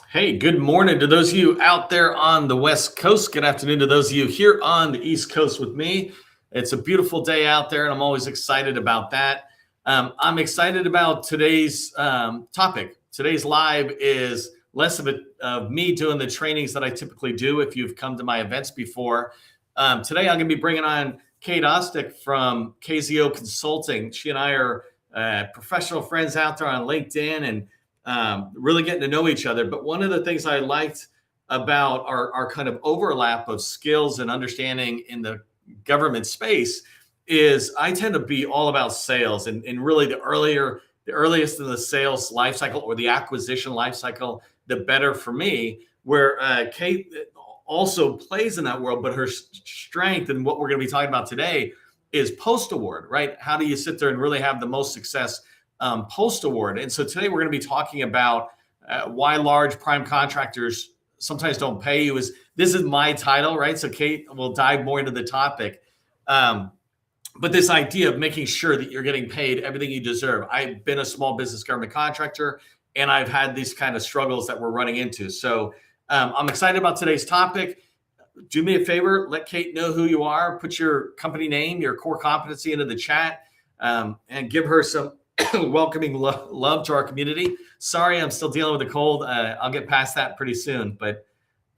Hey, good morning to those of you out there on the West Coast. Good afternoon to those of you here on the East Coast with me. It's a beautiful day out there, and I'm always excited about that. I'm excited about today's topic. Today's live is less of me doing the trainings that I typically do if you've come to my events before. Today, I'm going to be bringing on Kate Ostdiek from KZO Consulting. She and I are professional friends out there on LinkedIn, and really getting to know each other. But one of the things I liked about our kind of overlap of skills and understanding in the government space is I tend to be all about sales, and really the earliest in the sales life cycle or the acquisition life cycle, the better for me. Where Kate also plays in that world, but her strength and what we're going to be talking about today is post award, right? How do you sit there and really have the most success post award? And so today we're going to be talking about why large prime contractors sometimes don't pay you. This is my title, right? So Kate will dive more into the topic. But this idea of making sure that you're getting paid everything you deserve. I've been a small business government contractor, and I've had these kind of struggles that we're running into. So I'm excited about today's topic. Do me a favor, let Kate know who you are, put your company name, your core competency into the chat, and give her some welcoming love to our community. Sorry, I'm still dealing with a cold. I'll get past that pretty soon. But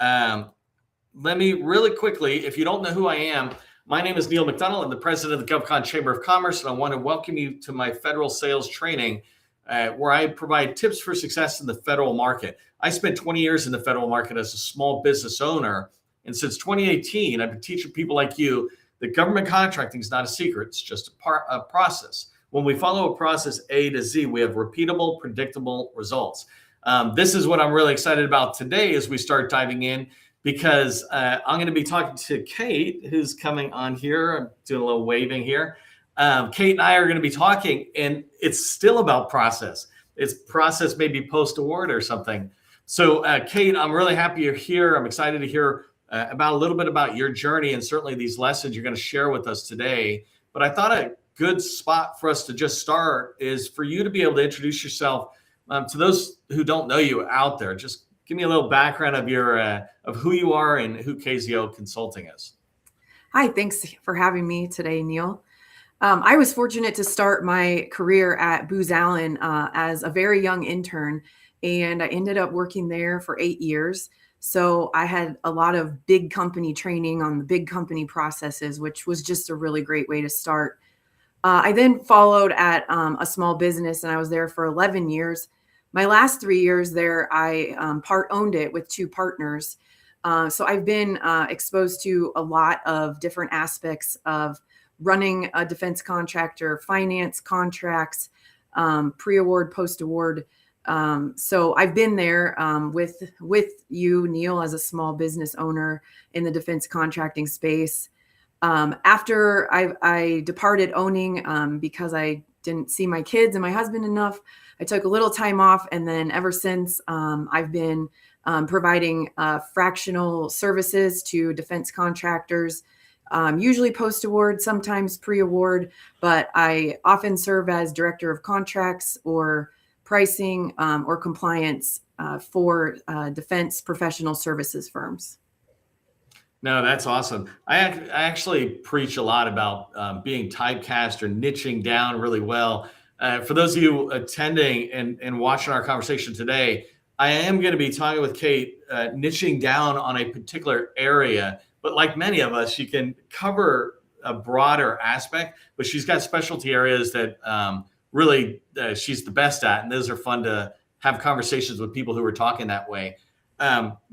let me really quickly, if you don't know who I am, my name is Neil McDonald. I'm the president of the GovCon Chamber of Commerce, and I want to welcome you to my federal sales training, where I provide tips for success in the federal market. I spent 20 years in the federal market as a small business owner, and since 2018, I've been teaching people like you that government contracting is not a secret. It's just a process. When we follow a process A to Z, we have repeatable, predictable results. This is what I'm really excited about today as we start diving in, because I'm going to be talking to Kate, who's coming on here. I'm doing a little waving here. Kate and I are going to be talking, and it's still about process. It's process maybe post-award or something. So Kate, I'm really happy you're here. I'm excited to hear about a little bit about your journey and certainly these lessons you're going to share with us today. But I thought a good spot for us to just start is for you to be able to introduce yourself to those who don't know you out there. Just give me a little background of your of who you are and who KZO Consulting is. Hi, thanks for having me today, Neil. I was fortunate to start my career at Booz Allen as a very young intern, and I ended up working there for 8 years. So I had a lot of big company training on the big company processes, which was just a really great way to start. I then followed at a small business, and I was there for 11 years. My last 3 years there, I part owned it with two partners. So I've been exposed to a lot of different aspects of running a defense contractor, finance contracts, pre-award, post-award. So I've been there with you, Neil, as a small business owner in the defense contracting space. After I departed owning because I didn't see my kids and my husband enough, I took a little time off. And then ever since, I've been providing fractional services to defense contractors, usually post-award, sometimes pre-award, but I often serve as director of contracts or pricing or compliance for defense professional services firms. No, that's awesome. I actually preach a lot about being typecast or niching down really well. For those of you attending and watching our conversation today, I am going to be talking with Kate, niching down on a particular area. But like many of us, she can cover a broader aspect, but she's got specialty areas that really she's the best at. And those are fun to have conversations with people who are talking that way.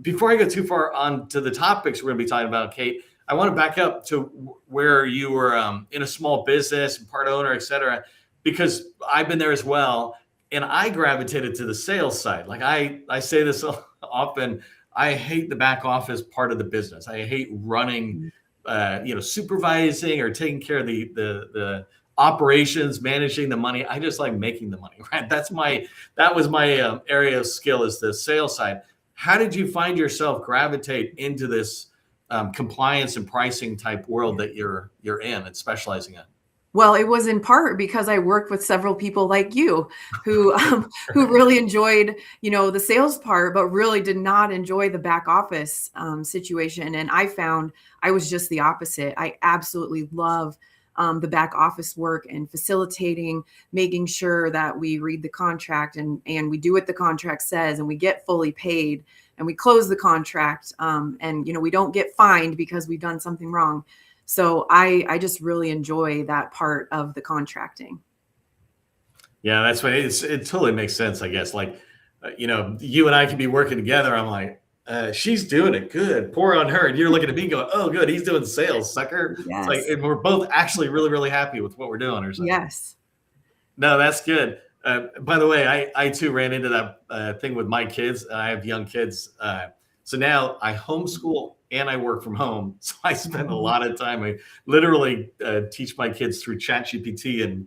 Before I go too far on to the topics we're going to be talking about, Kate, I want to back up to where you were in a small business, part owner, et cetera, because I've been there as well. And I gravitated to the sales side. Like I say this often, I hate the back office part of the business. I hate running, supervising or taking care of the operations, managing the money. I just like making the money, right? That was my area of skill, is the sales side. How did you find yourself gravitate into this compliance and pricing type world that you're in and specializing in? Well, it was in part because I worked with several people like you who really enjoyed, the sales part, but really did not enjoy the back office situation. And I found I was just the opposite. I absolutely love the back office work and facilitating, making sure that we read the contract and we do what the contract says and we get fully paid and we close the contract. And, we don't get fined because we've done something wrong. So I just really enjoy that part of the contracting. Yeah, that's why it totally makes sense, I guess. Like, you and I can be working together. I'm like, she's doing it good. Pour on her. And you're looking at me going, oh, good. He's doing sales, sucker. It's like, Yes. and we're both actually really, really happy with what we're doing or something. Yes. No, that's good. By the way, I too ran into that thing with my kids. I have young kids. So now I homeschool and I work from home. So I spend a lot of time. I literally teach my kids through ChatGPT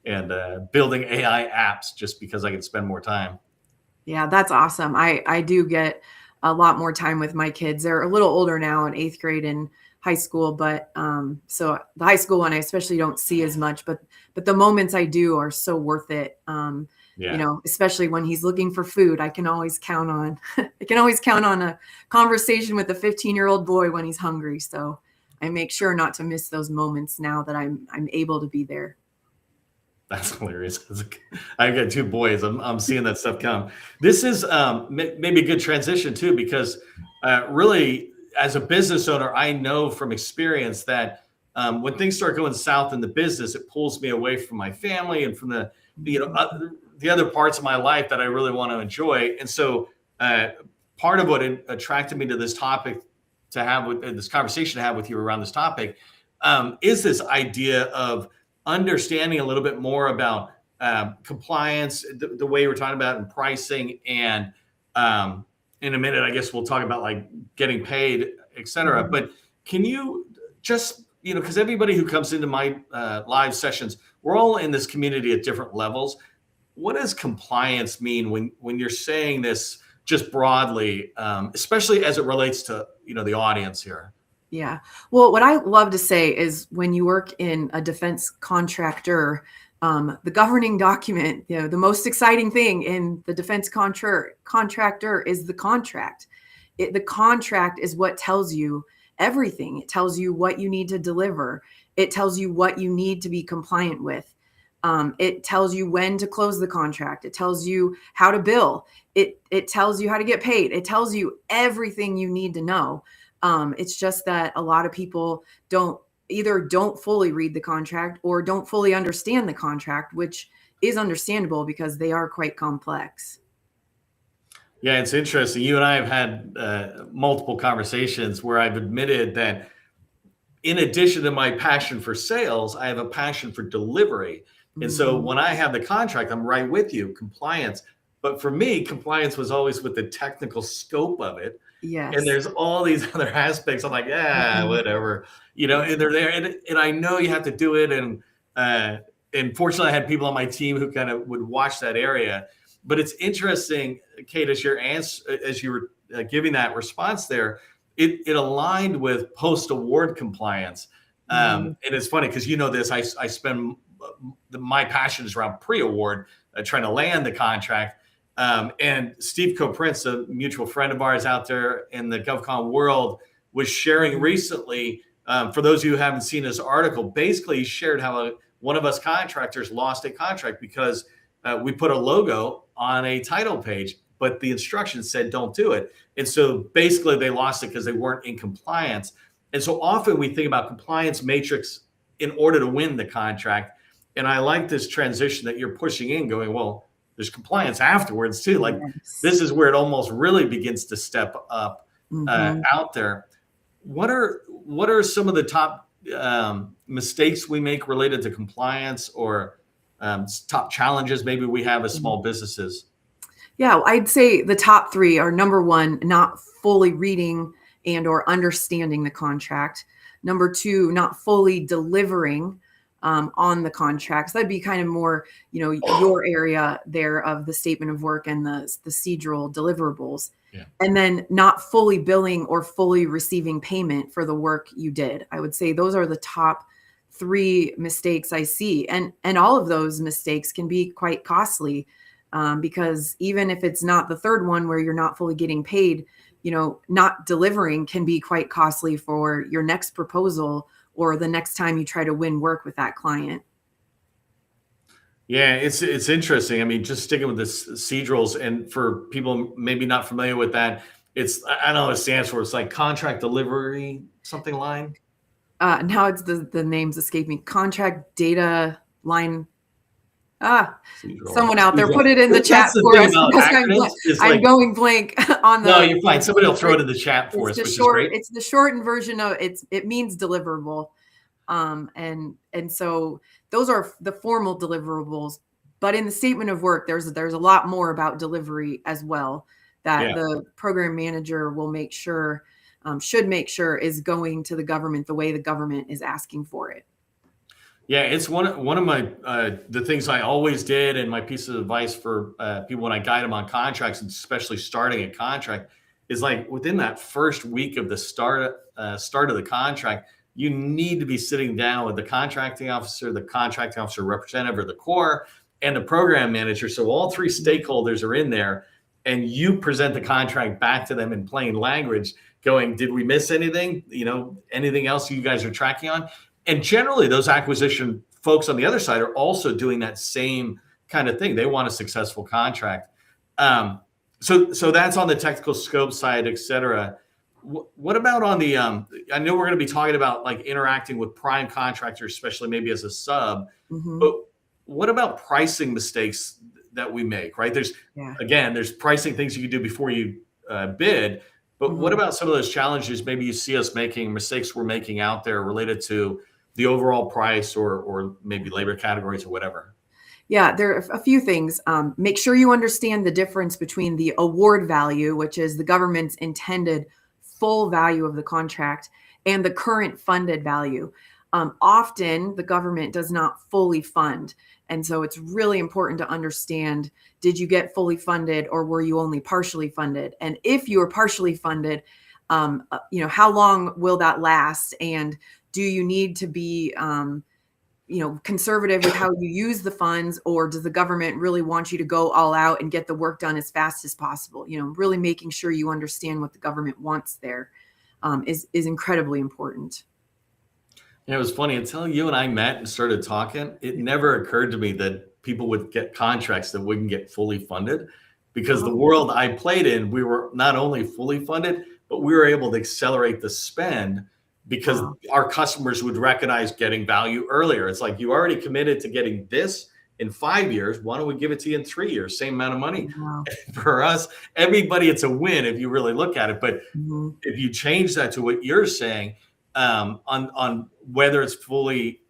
and building AI apps just because I can spend more time. Yeah, that's awesome. I do get a lot more time with my kids. They're a little older now in 8th grade and high school, but so the high school one I especially don't see as much, but the moments I do are so worth it. Especially when he's looking for food, I can always count on a conversation with a 15-year-old boy when he's hungry. So I make sure not to miss those moments now that I'm able to be there. That's hilarious. I've got 2 boys. I'm seeing that stuff come. This is maybe a good transition too, because really, as a business owner, I know from experience that when things start going south in the business, it pulls me away from my family and from the other parts of my life that I really want to enjoy. And so part of what attracted me to this topic to have with this conversation to have with you around this topic is this idea of understanding a little bit more about compliance, the way we're talking about in pricing, and in a minute, I guess we'll talk about like getting paid, et cetera. But can you just, because everybody who comes into my live sessions, we're all in this community at different levels. What does compliance mean when you're saying this just broadly, especially as it relates to, the audience here? Yeah. Well, what I love to say is when you work in a defense contractor, the governing document, the most exciting thing in the defense contractor is the contract. The contract is what tells you everything. It tells you what you need to deliver. It tells you what you need to be compliant with. It tells you when to close the contract. It tells you how to bill. It tells you how to get paid. It tells you everything you need to know. It's just that a lot of people don't fully read the contract or don't fully understand the contract, which is understandable because they are quite complex. Yeah, it's interesting. You and I have had multiple conversations where I've admitted that in addition to my passion for sales, I have a passion for delivery. And so when I have the contract, I'm right with you, compliance. But for me, compliance was always with the technical scope of it. Yes. And there's all these other aspects. I'm like, whatever, and they're there. And I know you have to do it. And fortunately, I had people on my team who kind of would watch that area. But it's interesting, Kate, as you were giving that response there, it aligned with post-award compliance. And it's funny because this, I spend my passion is around pre-award, trying to land the contract. And Steve Coprince, a mutual friend of ours out there in the GovCon world, was sharing recently, for those of you who haven't seen his article, basically he shared how one of us contractors lost a contract because we put a logo on a title page, but the instructions said don't do it. And so basically they lost it because they weren't in compliance. And so often we think about compliance matrix in order to win the contract. And I like this transition that you're pushing in, going, well, there's compliance afterwards too. Like this is where it almost really begins to step up out there. What are some of the top mistakes we make related to compliance, or top challenges maybe we have as small businesses? Yeah, I'd say the top 3 are: number 1, not fully reading and or understanding the contract. Number 2, not fully delivering on the contracts. That'd be kind of more, your area there of the statement of work and the procedural deliverables. Yeah. And then not fully billing or fully receiving payment for the work you did. I would say those are the top three mistakes I see. And all of those mistakes can be quite costly, because even if it's not the third one where you're not fully getting paid, not delivering can be quite costly for your next proposal or the next time you try to win work with that client. Yeah, it's interesting. I mean, just sticking with the procedurals, and for people maybe not familiar with that, I don't know what it stands for. It's like contract delivery something line. Now it's the names escape me. Contract data line. Someone out there put it in the chat for us. I'm going blank on the. No, you're fine. Somebody will throw it in the chat for us, which is great. It's the shortened version of it means deliverable. And so those are the formal deliverables, but in the statement of work, there's a lot more about delivery as well that the program manager will make sure, should make sure is going to the government the way the government is asking for it. Yeah, it's one of my the things I always did, and my piece of advice for people when I guide them on contracts, and especially starting a contract, is like within that first week of the start of the contract, you need to be sitting down with the contracting officer representative, or the core, and the program manager. So all three stakeholders are in there, and you present the contract back to them in plain language, going, "Did we miss anything? Anything else you guys are tracking on?" And generally, those acquisition folks on the other side are also doing that same kind of thing. They want a successful contract. So that's on the technical scope side, et cetera. What about on the, I know we're going to be talking about like interacting with prime contractors, especially maybe as a sub, but what about pricing mistakes that we make, right? There's pricing things you can do before you bid, but what about some of those challenges maybe you see us making, mistakes we're making out there related to the overall price or maybe labor categories or whatever? Yeah, there are a few things. Make sure you understand the difference between the award value, which is the government's intended full value of the contract, and the current funded value. Often the government does not fully fund. And so it's really important to understand, did you get fully funded or were you only partially funded? And if you were partially funded, how long will that last? And do you need to be, conservative with how you use the funds, or does the government really want you to go all out and get the work done as fast as possible? Really making sure you understand what the government wants there is incredibly important. It was funny until you and I met and started talking. It never occurred to me that people would get contracts that wouldn't get fully funded, because the world I played in, we were not only fully funded, but we were able to accelerate the spend because our customers would recognize getting value earlier. It's like, you already committed to getting this in 5 years. Why don't we give it to you in 3 years? Same amount of money. For us, everybody, it's a win if you really look at it. But if you change that to what you're saying, on whether it's fully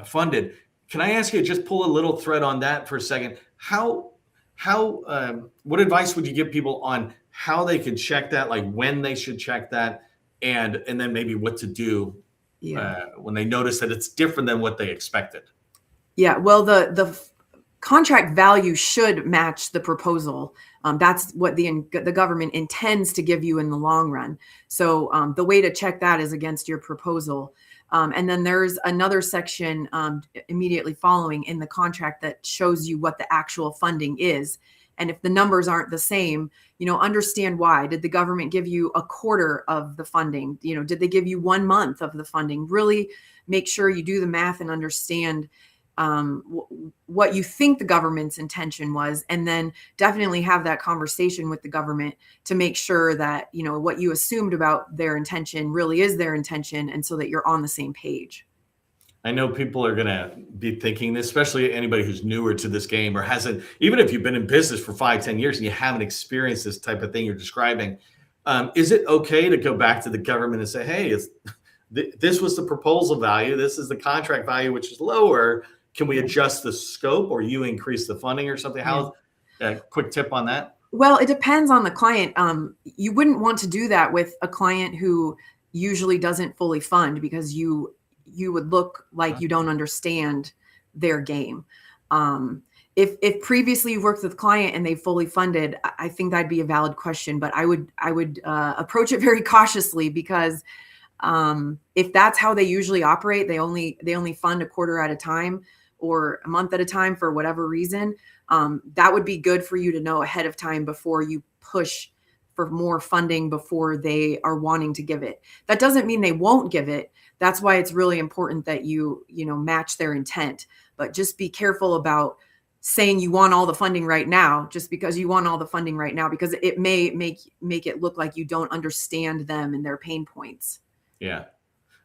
funded, can I ask you, just pull a little thread on that for a second? What advice would you give people on how they can check that, like when they should check that, and then maybe what to do when they notice that it's different than what they expected? Yeah, well, the contract value should match the proposal. That's what the government intends to give you in the long run. So the way to check that is against your proposal. And then there's another section immediately following in the contract that shows you what the actual funding is. And if the numbers aren't the same, understand why. Did the government give you a quarter of the funding? Did they give you 1 month of the funding? Really make sure you do the math and understand what you think the government's intention was, and then definitely have that conversation with the government to make sure that what you assumed about their intention really is their intention, and so that you're on the same page. I know people are going to be thinking this, especially anybody who's newer to this game or hasn't, even if you've been in business for 5-10 years and you haven't experienced this type of thing you're describing. Is it okay to go back to the government and say, hey, this was the proposal value, this is the contract value, which is lower. Can we adjust the scope, or you increase the funding or something? How, quick tip on that? Well, it depends on the client. You wouldn't want to do that with a client who usually doesn't fully fund, because you would look like you don't understand their game. If previously you worked with a client and they fully funded, I think that'd be a valid question, but I would approach it very cautiously, because If that's how they usually operate, they only fund a quarter at a time or a month at a time for whatever reason. That would be good for you to know ahead of time before you push for more funding before they are wanting to give it. That doesn't mean they won't give it. That's why it's really important that you match their intent. But just be careful about saying you want all the funding right now, just because you want all the funding right now, because it may make it look like you don't understand them and their pain points. Yeah.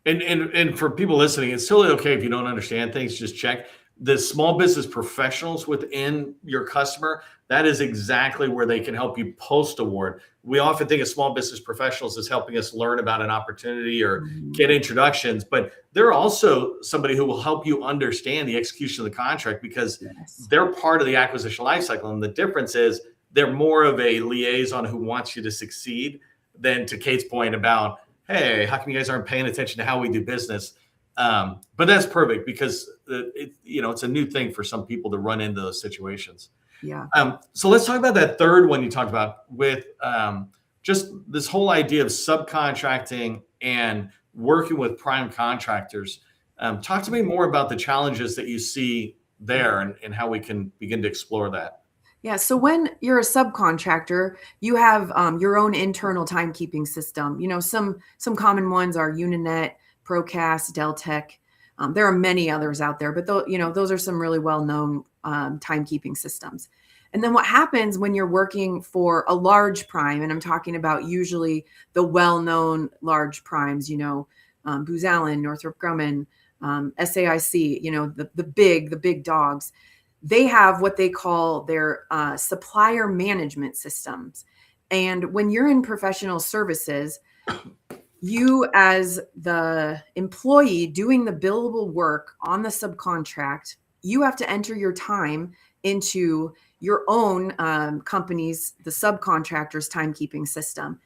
And for people listening, it's totally okay if you don't understand things, just check. The small business professionals within your customer, that is exactly where they can help you post award. We often think of small business professionals as helping us learn about an opportunity or get introductions, but they're also somebody who will help you understand the execution of the contract, because they're part of the acquisition lifecycle. And the difference is they're more of a liaison who wants you to succeed than, to Kate's point about, hey, how come you guys aren't paying attention to how we do business? But that's perfect, because it's a new thing for some people to run into those situations. Yeah. So let's talk about that third one you talked about with just this whole idea of subcontracting and working with prime contractors. Talk to me more about the challenges that you see there and how we can begin to explore that. Yeah. So when you're a subcontractor, you have your own internal timekeeping system. Some common ones are Uninet, Procast, Deltek. There are many others out there, but those are some really well-known timekeeping systems. And then what happens when you're working for a large prime, and I'm talking about usually the well-known large primes, Booz Allen, Northrop Grumman, SAIC, the big dogs. They have what they call their supplier management systems. And when you're in professional services, you as the employee doing the billable work on the subcontract, you have to enter your time into your own company's, the subcontractor's timekeeping system.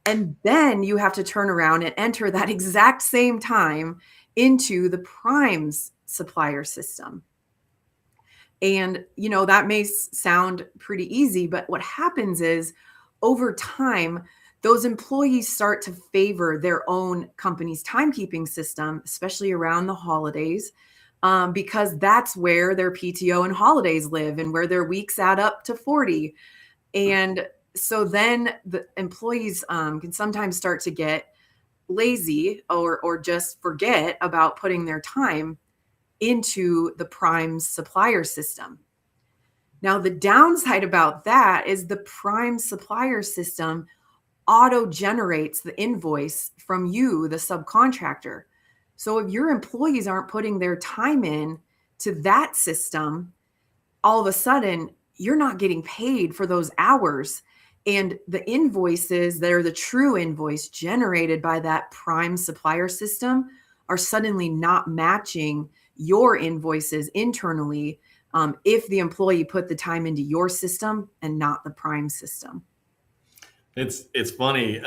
And then you have to turn around and enter that exact same time into the prime's supplier system. And, that may sound pretty easy, but what happens is over time, those employees start to favor their own company's timekeeping system, especially around the holidays, because that's where their PTO and holidays live and where their weeks add up to 40. And so then the employees can sometimes start to get lazy or just forget about putting their time into the prime's supplier system. Now, the downside about that is the prime supplier system auto generates the invoice from you, the subcontractor. So if your employees aren't putting their time in to that system, all of a sudden you're not getting paid for those hours. And the invoices that are the true invoice generated by that prime supplier system are suddenly not matching your invoices internally if the employee put the time into your system and not the prime system. It's funny,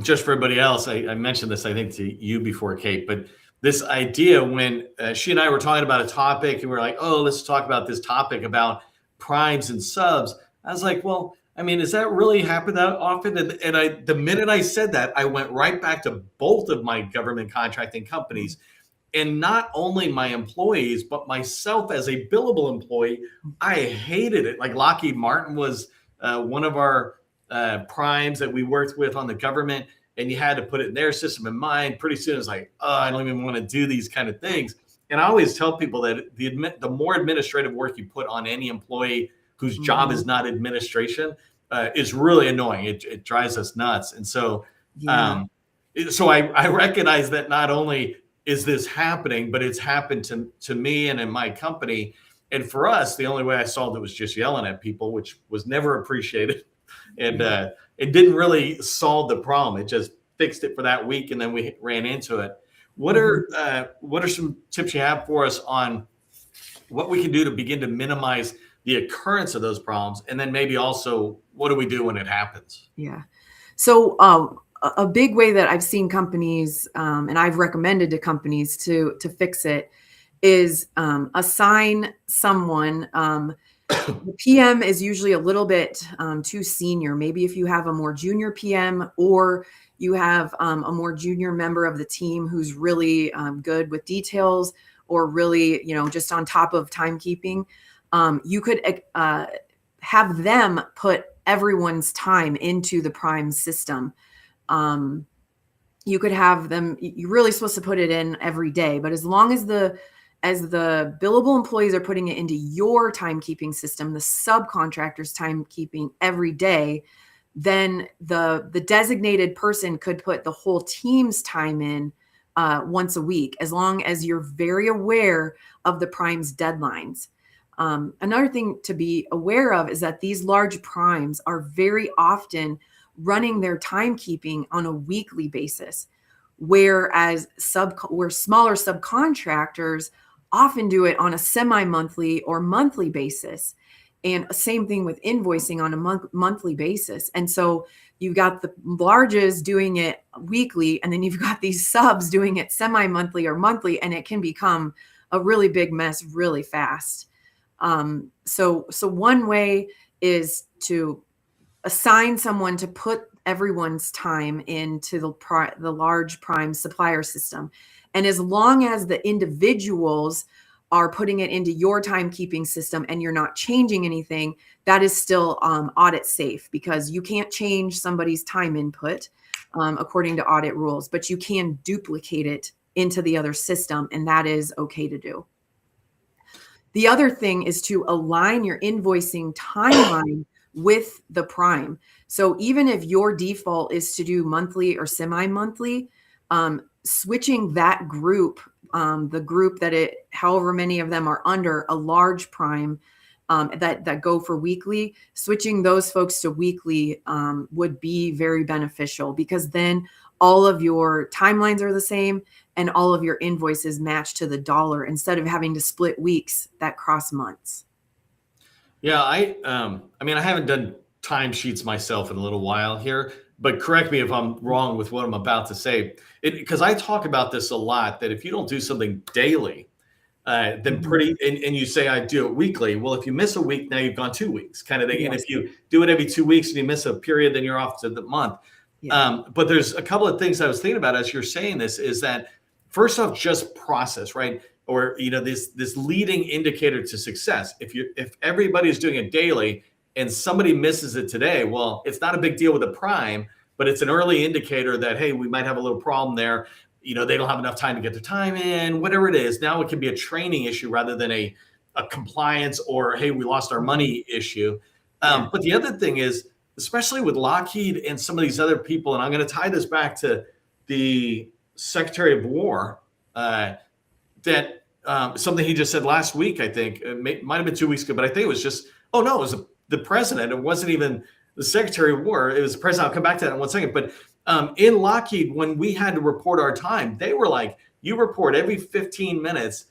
just for everybody else, I mentioned this, I think, to you before, Kate, but this idea when she and I were talking about a topic and we're like, oh, let's talk about this topic about primes and subs. I was like, well, I mean, does that really happen that often? And the minute I said that, I went right back to both of my government contracting companies. And not only my employees, but myself as a billable employee, I hated it. Like Lockheed Martin was one of our primes that we worked with on the government, and you had to put it in their system and mine. Pretty soon it's like, oh, I don't even want to do these kind of things. And I always tell people that the more administrative work you put on any employee whose job is not administration is really annoying. It drives us nuts. And so, so I recognize that not only is this happening, but it's happened to me and in my company. And for us, the only way I solved it was just yelling at people, which was never appreciated. And it didn't really solve the problem. It just fixed it for that week, and then we ran into it. What are some tips you have for us on what we can do to begin to minimize the occurrence of those problems? And then maybe also, what do we do when it happens? Yeah. So a big way that I've seen companies, and I've recommended to companies to fix it, is assign someone The PM is usually a little bit too senior. Maybe if you have a more junior PM, or you have a more junior member of the team who's really good with details, or really, just on top of timekeeping, you could have them put everyone's time into the prime system. You could have them, you're really supposed to put it in every day, but as long as the billable employees are putting it into your timekeeping system, the subcontractors timekeeping every day, then the designated person could put the whole team's time in once a week, as long as you're very aware of the prime's deadlines. Another thing to be aware of is that these large primes are very often running their timekeeping on a weekly basis, whereas where smaller subcontractors often do it on a semi-monthly or monthly basis. And same thing with invoicing on a monthly basis. And so you've got the larges doing it weekly, and then you've got these subs doing it semi-monthly or monthly, and it can become a really big mess really fast. So one way is to assign someone to put everyone's time into the large prime supplier system. And as long as the individuals are putting it into your timekeeping system and you're not changing anything, that is still audit safe, because you can't change somebody's time input according to audit rules, but you can duplicate it into the other system, and that is okay to do. The other thing is to align your invoicing timeline with the prime. So even if your default is to do monthly or semi-monthly, switching that group, the group that however many of them are under a large prime that go for weekly, switching those folks to weekly would be very beneficial, because then all of your timelines are the same and all of your invoices match to the dollar, instead of having to split weeks that cross months. Yeah, I mean, I haven't done timesheets myself in a little while here, but correct me if I'm wrong with what I'm about to say. Because I talk about this a lot, that if you don't do something daily, then and you say I do it weekly. Well, if you miss a week, now you've gone 2 weeks, kind of thing. Yes. And if you do it every 2 weeks and you miss a period, then you're off to the month. Yeah. But there's a couple of things I was thinking about as you're saying this, is that first off, just process, right? Or this leading indicator to success. If everybody's doing it daily and somebody misses it today, well, it's not a big deal with a prime, but it's an early indicator that, hey, we might have a little problem there. They don't have enough time to get their time in, whatever it is. Now it can be a training issue rather than a compliance or, hey, we lost our money issue. But the other thing is, especially with Lockheed and some of these other people, and I'm going to tie this back to the Secretary of War, that something he just said last week, I think, it might have been 2 weeks ago, but I think it was just, it was the president. It wasn't even the Secretary of War. It was the president. I'll come back to that in 1 second. But in Lockheed, when we had to report our time, they were like, you report every 15 minutes.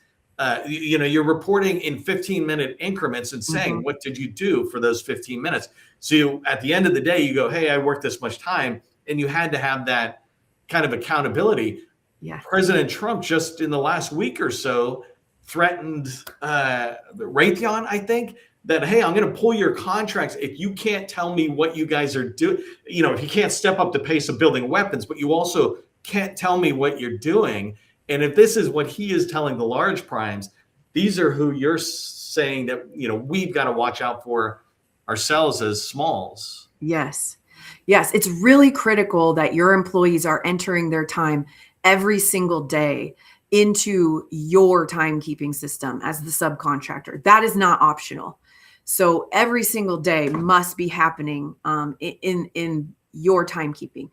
You're reporting in 15-minute increments and saying, what did you do for those 15 minutes? So at the end of the day, you go, hey, I worked this much time. And you had to have that kind of accountability. Yeah. President Trump just in the last week or so threatened Raytheon, I think, that, hey, I'm going to pull your contracts if you can't tell me what you guys are doing. If you can't step up the pace of building weapons, but you also can't tell me what you're doing. And if this is what he is telling the large primes, these are who you're saying that, we've got to watch out for ourselves as smalls. Yes. Yes. It's really critical that your employees are entering their time every single day into your timekeeping system as the subcontractor. That is not optional. So every single day must be happening in your timekeeping.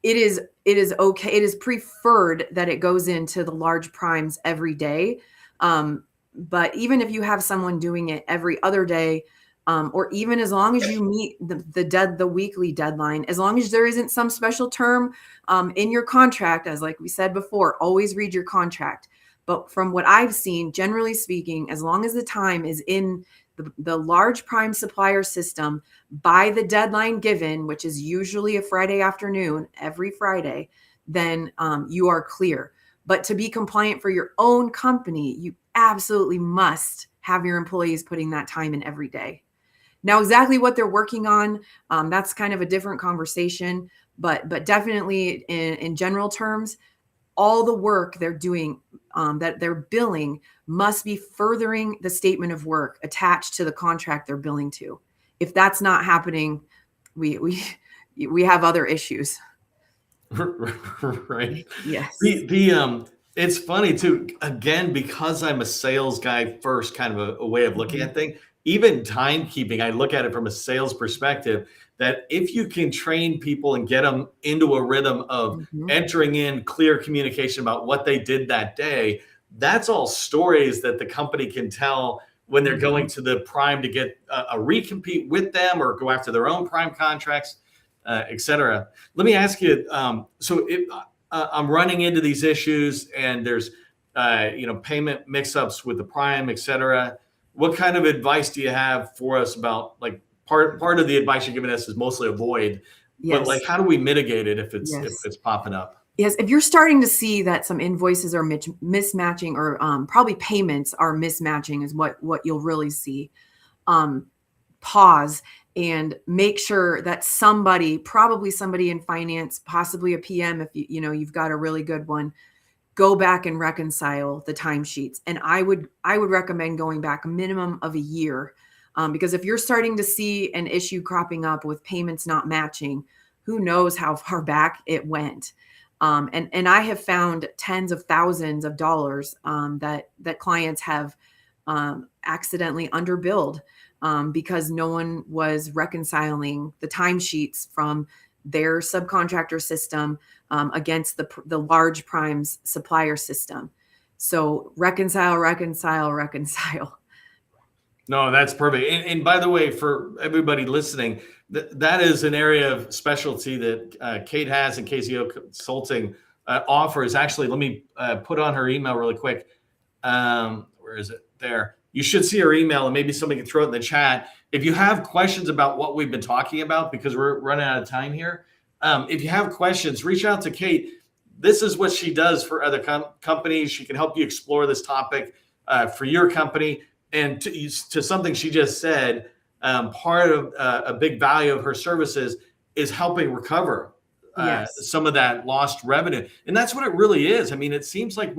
It is okay. It is preferred that it goes into the large primes every day. But even if you have someone doing it every other day, or even as long as you meet the weekly deadline, as long as there isn't some special term in your contract, as like we said before, always read your contract. But from what I've seen, generally speaking, as long as the time is in the large prime supplier system by the deadline given, which is usually a Friday afternoon, every Friday, then you are clear. But to be compliant for your own company, you absolutely must have your employees putting that time in every day. Now, exactly what they're working on, that's kind of a different conversation, but definitely in general terms, all the work they're doing, that they're billing, must be furthering the statement of work attached to the contract they're billing to. If that's not happening, we have other issues. Right. Yes. It's funny too, again, because I'm a sales guy first, kind of a way of looking at things. Even timekeeping, I look at it from a sales perspective, that if you can train people and get them into a rhythm of entering in clear communication about what they did that day, that's all stories that the company can tell when they're going to the prime to get a recompete with them or go after their own prime contracts, et cetera. Let me ask you, so if I'm running into these issues and there's payment mix-ups with the prime, et cetera, what kind of advice do you have for us about, like, part of the advice you're giving us is mostly avoid, but like, how do we mitigate it if it's popping up? Yes, if you're starting to see that some invoices are mismatching, or probably payments are mismatching, is what you'll really see. Pause and make sure that probably somebody in finance, possibly a PM, if you've got a really good one, go back and reconcile the timesheets. And I would recommend going back a minimum of a year, because if you're starting to see an issue cropping up with payments not matching, who knows how far back it went. And I have found tens of thousands of dollars that clients have accidentally underbilled, because no one was reconciling the timesheets from their subcontractor system against the large prime's supplier system. So reconcile. No, that's perfect. And by the way, for everybody listening, that is an area of specialty that Kate has, and KZO Consulting offers. Actually, let me put on her email really quick. Where is it? There. You should see her email, and maybe somebody can throw it in the chat. If you have questions about what we've been talking about, because we're running out of time here, if you have questions, reach out to Kate. This is what she does for other companies. She can help you explore this topic for your company. And to something she just said, part of a big value of her services is helping recover some of that lost revenue. And that's what it really is. I mean, it seems like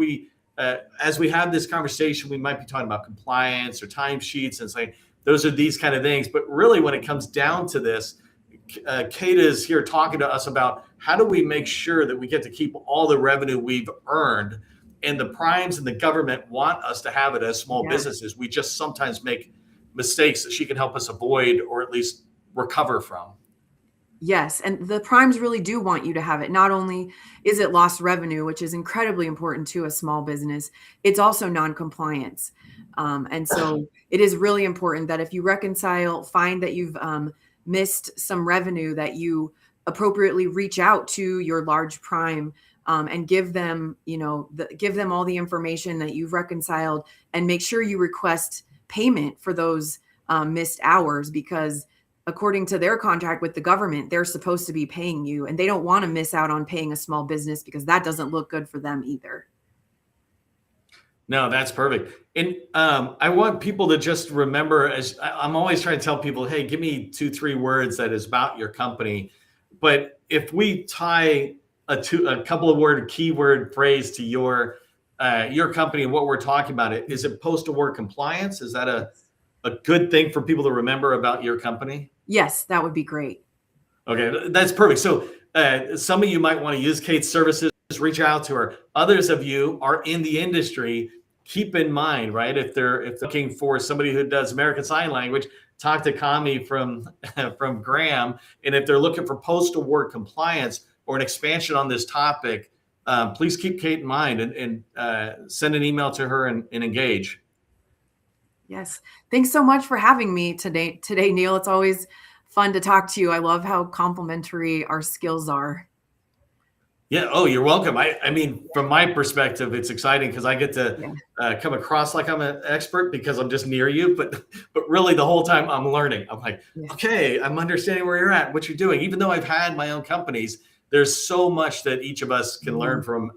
as we have this conversation, we might be talking about compliance or timesheets and saying those are these kind of things. But really, when it comes down to this, Kate is here talking to us about how do we make sure that we get to keep all the revenue we've earned. And the primes and the government want us to have it as small businesses. We just sometimes make mistakes that she can help us avoid, or at least recover from. Yes. And the primes really do want you to have it. Not only is it lost revenue, which is incredibly important to a small business, it's also non-compliance. And so it is really important that if you reconcile, find that you've missed some revenue, that you appropriately reach out to your large prime and give them, give them all the information that you've reconciled, and make sure you request payment for those missed hours, because according to their contract with the government, they're supposed to be paying you, and they don't want to miss out on paying a small business, because that doesn't look good for them either. No, that's perfect. And I want people to just remember, as I'm always trying to tell people, hey, give me 2-3 words that is about your company. But if we tie a couple of word keyword phrase to your company and what we're talking about, is it postal work compliance? Is that a good thing for people to remember about your company? Yes, that would be great. Okay, that's perfect. So some of you might want to use Kate's services, reach out to her. Others of you are in the industry. Keep in mind, right? If they're looking for somebody who does American Sign Language, talk to Kami from Graham. And if they're looking for postal work compliance or an expansion on this topic, please keep Kate in mind and send an email to her and engage. Yes. Thanks so much for having me today, Neil. It's always fun to talk to you. I love how complementary our skills are. Yeah. Oh, you're welcome. I mean, from my perspective, it's exciting because I get to come across like I'm an expert because I'm just near you. But really, the whole time I'm learning. I'm like, okay, I'm understanding where you're at, what you're doing. Even though I've had my own companies, there's so much that each of us can learn from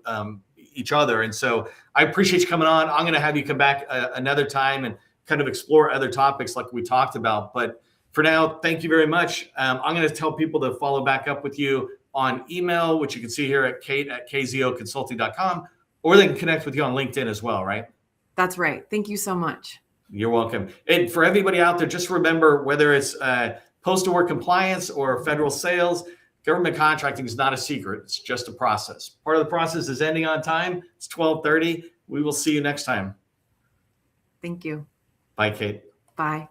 each other. And so I appreciate you coming on. I'm going to have you come back another time and kind of explore other topics like we talked about. But for now, thank you very much. I'm going to tell people to follow back up with you on email, which you can see here at kate@kzoconsulting.com, or they can connect with you on LinkedIn as well, right? That's right. Thank you so much. You're welcome. And for everybody out there, just remember, whether it's postal work compliance or federal sales, government contracting is not a secret. It's just a process. Part of the process is ending on time. It's 12:30. We will see you next time. Thank you. Bye, Kate. Bye.